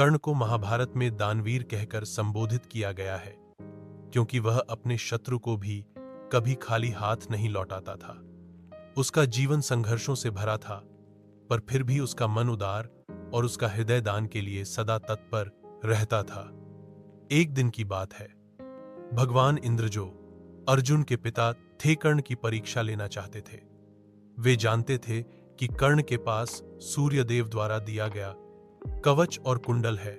कर्ण को महाभारत में दानवीर कहकर संबोधित किया गया है, क्योंकि वह अपने शत्रु को भी कभी खाली हाथ नहीं लौटाता था। उसका जीवन संघर्षों से भरा था, पर फिर भी उसका मन उदार और उसका हृदय दान के लिए सदा तत्पर रहता था। एक दिन की बात है, भगवान इंद्र जो अर्जुन के पिता थे, कर्ण की परीक्षा लेना चाहते थे। वे जानते थे कि कर्ण के पास सूर्यदेव द्वारा दिया गया कवच और कुंडल है,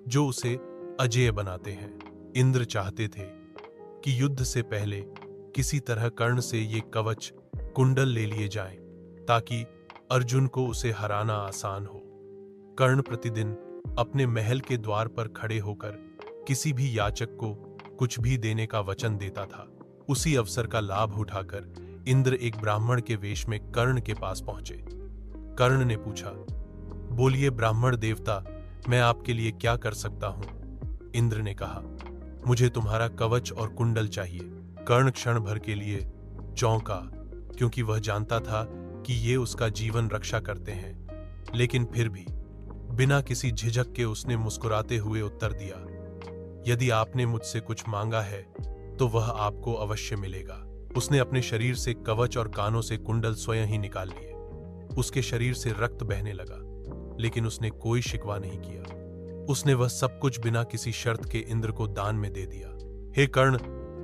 जो उसे अजेय बनाते हैं। इंद्र चाहते थे कि युद्ध से पहले किसी तरह कर्ण से ये कवच कुंडल ले लिए जाएं, ताकि अर्जुन को उसे हराना आसान हो। कर्ण प्रतिदिन अपने महल के द्वार पर खड़े होकर किसी भी याचक को कुछ भी देने का वचन देता था। उसी अवसर का लाभ उठाकर इंद्र एक ब्राह्मण के वेश में कर्ण के पास पहुंचे। कर्ण ने पूछा, बोलिए ब्राह्मण देवता, मैं आपके लिए क्या कर सकता हूं? इंद्र ने कहा, मुझे तुम्हारा कवच और कुंडल चाहिए। कर्ण क्षण भर के लिए चौंका, क्योंकि वह जानता था कि ये उसका जीवन रक्षा करते हैं। लेकिन फिर भी बिना किसी झिझक के उसने मुस्कुराते हुए उत्तर दिया, यदि आपने मुझसे कुछ मांगा है तो वह आपको अवश्य मिलेगा। उसने अपने शरीर से कवच और कानों से कुंडल स्वयं ही निकाल लिए। उसके शरीर से रक्त बहने लगा, लेकिन उसने कोई शिकवा नहीं किया। उसने वह सब कुछ बिना किसी शर्त के इंद्र को दान में दे दिया। हे कर्ण,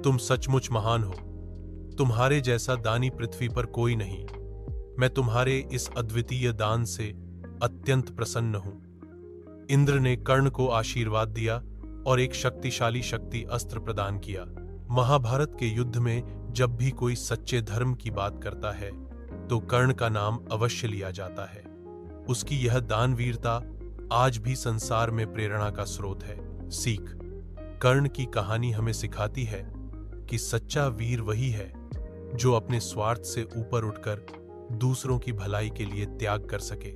तुम सचमुच महान हो। तुम्हारे जैसा दानी पृथ्वी पर कोई नहीं। मैं तुम्हारे इस अद्वितीय दान से अत्यंत प्रसन्न हूं। इंद्र ने कर्ण को आशीर्वाद दिया और एक शक्तिशाली शक्ति अस्त्र प्रदान किया। महाभारत के युद्ध में जब भी कोई सच्चे धर्म की बात करता है तो कर्ण का नाम अवश्य लिया जाता है। उसकी यह दानवीरता आज भी संसार में प्रेरणा का स्रोत है। सीख: कर्ण की कहानी हमें सिखाती है कि सच्चा वीर वही है जो अपने स्वार्थ से ऊपर उठकर दूसरों की भलाई के लिए त्याग कर सके।